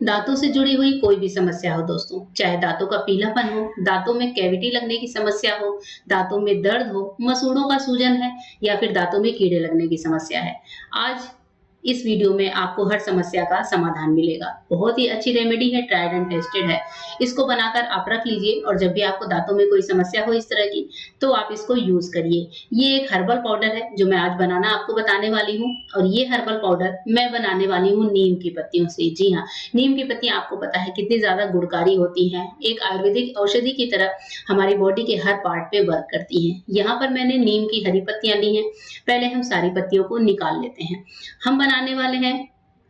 दांतों से जुड़ी हुई कोई भी समस्या हो दोस्तों, चाहे दांतों का पीलापन हो, दांतों में कैविटी लगने की समस्या हो, दांतों में दर्द हो, मसूड़ों का सूजन है या फिर दांतों में कीड़े लगने की समस्या है। आज इस वीडियो में आपको हर समस्या का समाधान मिलेगा। बहुत ही अच्छी रेमेडी है, ट्राइड एंड टेस्टेड है। इसको बनाकर आप रख लीजिए और जब भी आपको दांतों में कोई समस्या हो इस तरह की, तो आप इसको यूज करिए। ये एक हर्बल पाउडर है जो मैं आज बनाना आपको बताने वाली हूँ, और ये हर्बल पाउडर मैं बनाने वाली हूँ नीम की पत्तियों से। जी हाँ, नीम की पत्तियां आपको पता है कितनी ज्यादा गुणकारी होती हैं। एक आयुर्वेदिक औषधि की तरह हमारी बॉडी के हर पार्ट पे वर्क करती हैं। यहाँ पर मैंने नीम की हरी पत्तियां ली हैं। पहले हम सारी पत्तियों को निकाल लेते हैं। हम बनाने वाले हैं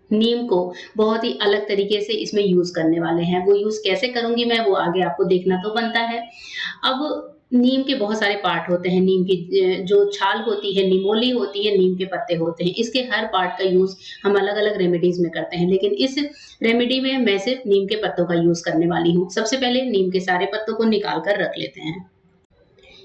नीम को बहुत ही अलग तरीके से इसमें यूज करने वाले हैं। वो यूज कैसे करूंगी मैं, वो आगे आपको देखना तो बनता है। अब नीम के बहुत सारे पार्ट होते हैं। नीम की जो छाल होती है, निमोली होती है, नीम के पत्ते होते हैं। इसके हर पार्ट का यूज हम अलग अलग रेमेडीज में करते हैं, लेकिन इस रेमेडी में मैं सिर्फ नीम के पत्तों का यूज करने वाली हूँ। सबसे पहले नीम के सारे पत्तों को निकाल कर रख लेते हैं।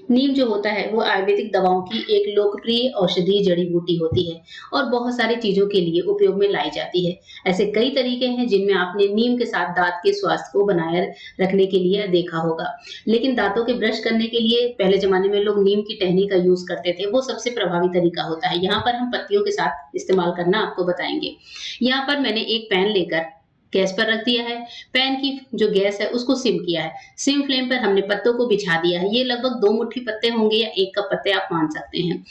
नीम जो होता है वो आयुर्वेदिक दवाओं की एक लोकप्रिय औषधीय जड़ी बूटी होती है और बहुत सारी चीजों के लिए उपयोग में लाई जाती है। ऐसे कई तरीके हैं जिनमें आपने नीम के साथ दांत के स्वास्थ्य को बनाए रखने के लिए देखा होगा। लेकिन दांतों के ब्रश करने के लिए पहले जमाने में लोग नीम की टहनी का यूज करते थे। वो सबसे प्रभावी तरीका होता है। यहाँ पर हम पत्तियों के साथ इस्तेमाल करना आपको बताएंगे। यहाँ पर मैंने एक पैन लेकर गैस पर रख दिया है। पैन की जो गैस है उसको सिम किया है। सिम फ्लेम पर हमने पत्तों को बिछा दिया है। ये लगभग 2 मुट्ठी पत्ते होंगे या 1 कप पत्ते आप मान सकते हैं।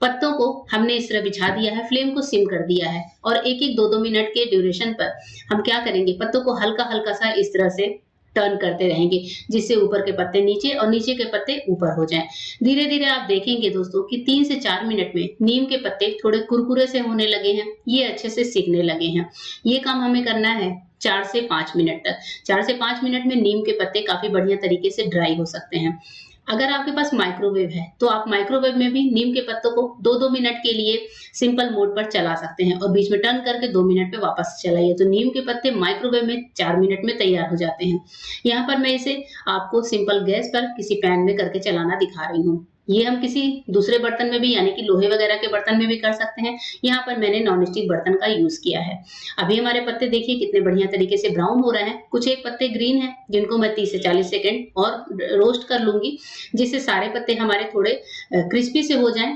पत्तों को हमने इस तरह बिछा दिया है, फ्लेम को सिम कर दिया है और 1-1 2-2 मिनट के ड्यूरेशन पर हम क्या करेंगे, पत्तों को हल्का-हल्का सा इस तरह से टर्न करते रहेंगे, जिससे ऊपर के पत्ते नीचे और नीचे के पत्ते ऊपर हो जाएं। धीरे-धीरे आप देखेंगे दोस्तों कि 3 से 4 मिनट में नीम के पत्ते थोड़े कुरकुरे से होने लगे हैं। ये अच्छे से सिकने लगे हैं। ये काम हमें करना है 4 से 5 मिनट तक। 4 से 5 मिनट में नीम के पत्ते काफी बढ़िया तरीके से ड्राई हो सकते हैं। अगर आपके पास माइक्रोवेव है तो आप माइक्रोवेव में भी नीम के पत्तों को 2-2 मिनट के लिए सिंपल मोड पर चला सकते हैं और बीच में टर्न करके 2 मिनट पे वापस चलाइए, तो नीम के पत्ते माइक्रोवेव में 4 मिनट में तैयार हो जाते हैं। यहाँ पर मैं इसे आपको सिंपल गैस पर किसी पैन में करके चलाना दिखा रही हूँ। ये हम किसी दूसरे बर्तन में भी, यानी कि लोहे वगैरह के बर्तन में भी कर सकते हैं। यहाँ पर मैंने नॉन स्टिक बर्तन का यूज किया है। अभी हमारे पत्ते देखिए कितने बढ़िया तरीके से ब्राउन हो रहे हैं। कुछ एक पत्ते ग्रीन हैं जिनको मैं 30 से 40 सेकंड और रोस्ट कर लूंगी, जिससे सारे पत्ते हमारे थोड़े क्रिस्पी से हो जाएं।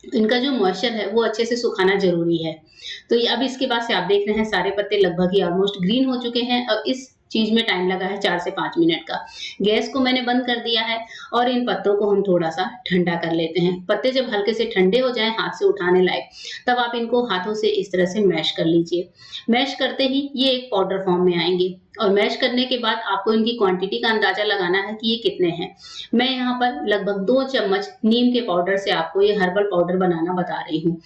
इनका जो मॉइस्चर है वो अच्छे से सुखाना जरूरी है। तो ये अब इसके बाद से आप देख रहे हैं सारे पत्ते लगभग ही ऑलमोस्ट ग्रीन हो चुके हैं। अब इस चीज में टाइम लगा है 4 से 5 मिनट का। गैस को मैंने बंद कर दिया है और इन पत्तों को हम थोड़ा सा ठंडा कर लेते हैं। पत्ते जब हल्के से ठंडे हो जाएं, हाथ से उठाने लायक, तब आप इनको हाथों से इस तरह से मैश कर लीजिए। मैश करते ही ये एक पाउडर फॉर्म में आएंगे और मैश करने के बाद आपको इनकी क्वांटिटी का अंदाजा लगाना है कि ये कितने हैं। मैं यहाँ पर लगभग 2 चम्मच नीम के पाउडर से आपको ये हर्बल पाउडर बनाना बता रही हूँ।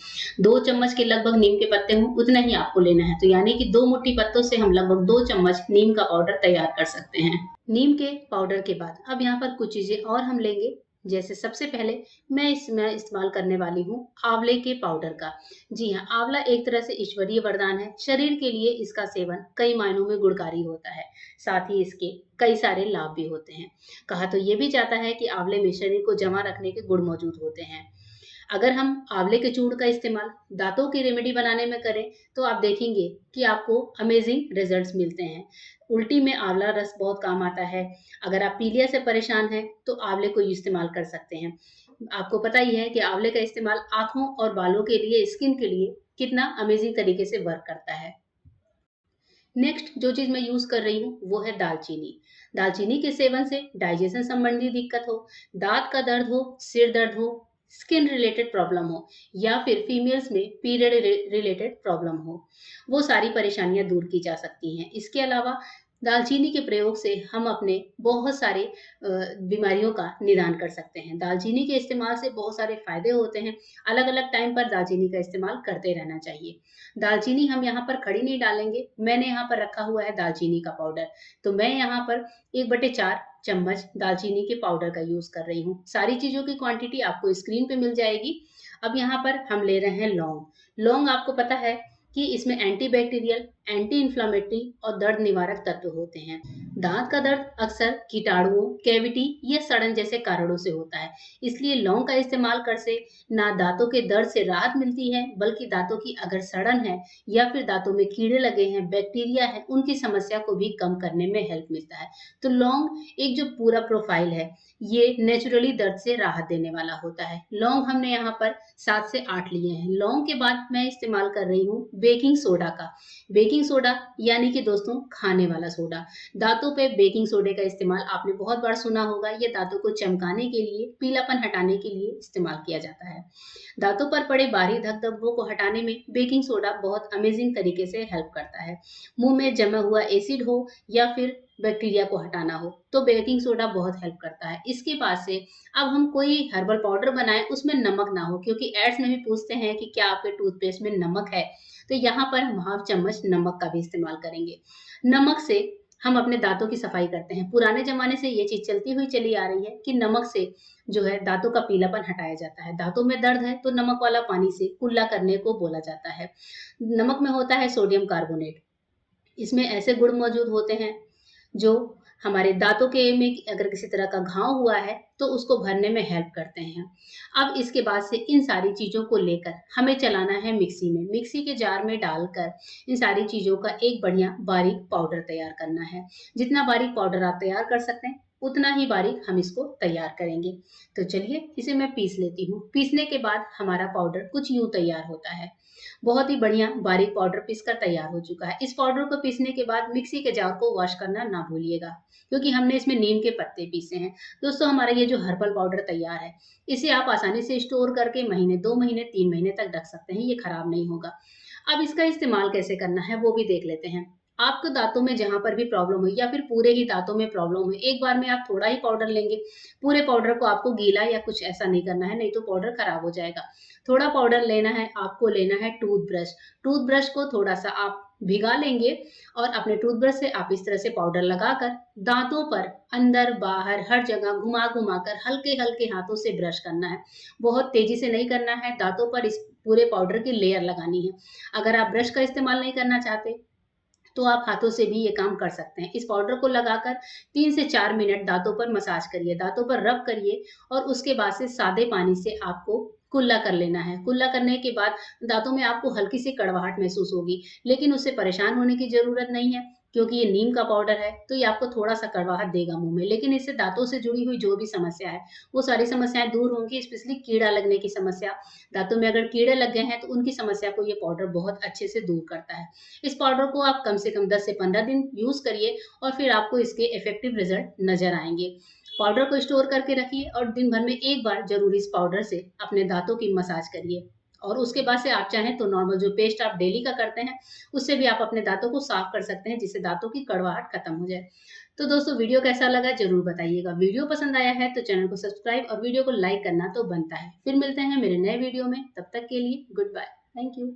2 चम्मच के लगभग नीम के पत्ते हों उतना ही आपको लेना है, तो यानी कि 2 मुट्ठी पत्तों से हम लगभग 2 चम्मच नीम का पाउडर तैयार कर सकते हैं। नीम के पाउडर के बाद अब यहाँ पर कुछ चीजें और हम लेंगे। जैसे सबसे पहले मैं इसमें इस्तेमाल करने वाली हूँ आंवले के पाउडर का। जी हाँ, आंवला एक तरह से ईश्वरीय वरदान है। शरीर के लिए इसका सेवन कई मायनों में गुणकारी होता है। साथ ही इसके कई सारे लाभ भी होते हैं। कहा तो ये भी जाता है कि आंवले में शरीर को जमा रखने के गुण मौजूद होते हैं। अगर हम आंवले के चूर्ण का इस्तेमाल दांतों की रेमेडी बनाने में करें तो आप देखेंगे कि आपको अमेजिंग रिजल्ट्स मिलते हैं। उल्टी में आंवला रस बहुत काम आता है। अगर आप पीलिया से परेशान हैं तो आंवले को इस्तेमाल कर सकते हैं। आपको पता ही है कि आंवले का इस्तेमाल आंखों और बालों के लिए, स्किन के लिए कितना अमेजिंग तरीके से वर्क करता है। नेक्स्ट जो चीज मैं यूज कर रही हूँ वो है दालचीनी। दालचीनी के सेवन से डाइजेशन संबंधी दिक्कत हो, दांत का दर्द हो, सिर दर्द हो, स्किन रिलेटेड प्रॉब्लम हो या फिर फीमेल्स में पीरियड रिलेटेड प्रॉब्लम हो, वो सारी परेशानियां दूर की जा सकती हैं। इसके अलावा दालचीनी के प्रयोग से हम अपने बहुत सारे बीमारियों का निदान कर सकते हैं। दालचीनी के इस्तेमाल से बहुत सारे फायदे होते हैं। अलग अलग टाइम पर दालचीनी का इस्तेमाल करते रहना चाहिए। दालचीनी हम यहाँ पर खड़ी नहीं डालेंगे। मैंने यहाँ पर रखा हुआ है दालचीनी का पाउडर, तो मैं यहाँ पर 1/4 चम्मच दालचीनी के पाउडर का यूज कर रही हूँ। सारी चीजों की क्वांटिटी आपको स्क्रीन पे मिल जाएगी। अब यहाँ पर हम ले रहे हैं लौंग। लौंग आपको पता है कि इसमें एंटी बैक्टीरियल, एंटी इंफ्लेमेटरी और दर्द निवारक तत्व होते हैं। दांत का दर्द अक्सर कीटाणुओं, कैविटी या सड़न जैसे कारणों से होता है। इसलिए लौंग का इस्तेमाल कर से ना दांतों के दर्द से राहत मिलती है, बल्कि दांतों की अगर सड़न है या फिर दांतों में कीड़े लगे हैं, बैक्टीरिया है, उनकी समस्या को भी कम करने में हेल्प मिलता है। तो लौंग एक जो पूरा प्रोफाइल है, ये नेचुरली दर्द से राहत देने वाला होता है। लौंग हमने यहाँ पर 7 से 8 लिए हैं। लौंग के बाद मैं इस्तेमाल कर रही हूँ बेकिंग सोडा का। बेकिंग सोडा यानी कि दोस्तों खाने वाला सोडा। दांतों पे बेकिंग सोडे का इस्तेमाल आपने बहुत बार सुना होगा। ये दांतों को चमकाने के लिए, पीलापन हटाने के लिए इस्तेमाल किया जाता है। दांतों पर पड़े बारीक धब्बों को हटाने में बेकिंग सोडा बहुत अमेजिंग तरीके से हेल्प करता है। मुंह में जमा हुआ एसिड हो या फिर बैक्टीरिया को हटाना हो तो बेकिंग सोडा बहुत हेल्प करता है। इसके बाद से अब हम कोई हर्बल पाउडर बनाएं, उसमें नमक ना हो, क्योंकि एड्स में भी पूछते हैं कि क्या आपके टूथपेस्ट में नमक है। तो यहाँ पर हम हाफ चम्मच नमक का भी इस्तेमाल करेंगे। नमक से हम अपने दांतों की सफाई करते हैं। पुराने जमाने से ये चीज चलती हुई चली आ रही है कि नमक से जो है दांतों का पीलापन हटाया जाता है। दांतों में दर्द है तो नमक वाला पानी से कुल्ला करने को बोला जाता है। नमक में होता है सोडियम कार्बोनेट। इसमें ऐसे गुण मौजूद होते हैं जो हमारे दांतों के में अगर किसी तरह का घाव हुआ है तो उसको भरने में हेल्प करते हैं। अब इसके बाद से इन सारी चीजों को लेकर हमें चलाना है मिक्सी में। मिक्सी के जार में डालकर इन सारी चीजों का एक बढ़िया बारीक पाउडर तैयार करना है। जितना बारीक पाउडर आप तैयार कर सकते हैं उतना ही बारीक हम इसको तैयार करेंगे। तो चलिए इसे मैं पीस लेती हूँ। पीसने के बाद हमारा पाउडर कुछ यूं तैयार होता है। बहुत ही बढ़िया बारीक पाउडर पीसकर तैयार हो चुका है। इस पाउडर को पीसने के बाद मिक्सी के जार को वॉश करना ना भूलिएगा, क्योंकि हमने इसमें नीम के पत्ते पीसे हैं। दोस्तों हमारा ये जो हर्बल पाउडर तैयार है, इसे आप आसानी से स्टोर करके महीने, 2 महीने, 3 महीने तक रख सकते हैं। ये खराब नहीं होगा। अब इसका इस्तेमाल कैसे करना है वो भी देख लेते हैं। आपको दांतों में जहां पर भी प्रॉब्लम हो या फिर पूरे ही दांतों में प्रॉब्लम हो, एक बार में आप थोड़ा ही पाउडर लेंगे। पूरे पाउडर को आपको गीला या कुछ ऐसा नहीं करना है, नहीं तो पाउडर खराब हो जाएगा। थोड़ा पाउडर लेना है, आपको लेना है टूथब्रश। टूथब्रश को थोड़ा सा आप भिगा लेंगे और अपने टूथब्रश से आप इस तरह से पाउडर लगाकर दांतों पर अंदर बाहर हर जगह घुमा घुमा कर हल्के हल्के हाथों से ब्रश करना है। बहुत तेजी से नहीं करना है, दांतों पर इस पूरे पाउडर की लेयर लगानी है। अगर आप ब्रश का इस्तेमाल नहीं करना चाहते तो आप हाथों से भी ये काम कर सकते हैं। इस पाउडर को लगाकर 3 से 4 मिनट दांतों पर मसाज करिए, दांतों पर रब करिए और उसके बाद से सादे पानी से आपको कुल्ला कर लेना है। कुल्ला करने के बाद दांतों में आपको हल्की सी कड़वाहट महसूस होगी, लेकिन उससे परेशान होने की जरूरत नहीं है, क्योंकि ये नीम का पाउडर है तो ये आपको थोड़ा सा कड़वाहट देगा मुंह में, लेकिन इससे दांतों से जुड़ी हुई जो भी समस्या है वो सारी समस्याएं दूर होंगी। स्पेशली कीड़ा लगने की समस्या, दांतों में अगर कीड़े लग गए हैं तो उनकी समस्या को ये पाउडर बहुत अच्छे से दूर करता है। इस पाउडर को आप कम से कम 10 से 15 दिन यूज करिए और फिर आपको इसके इफेक्टिव रिजल्ट नजर आएंगे। पाउडर को स्टोर करके रखिए और दिन भर में एक बार जरूर इस पाउडर से अपने दांतों की मसाज करिए। और उसके बाद से आप चाहें तो नॉर्मल जो पेस्ट आप डेली का करते हैं उससे भी आप अपने दांतों को साफ कर सकते हैं, जिससे दांतों की कड़वाहट खत्म हो जाए। तो दोस्तों वीडियो कैसा लगा जरूर बताइएगा। वीडियो पसंद आया है तो चैनल को सब्सक्राइब और वीडियो को लाइक करना तो बनता है। फिर मिलते हैं मेरे नए वीडियो में, तब तक के लिए गुड बाय। Thank you.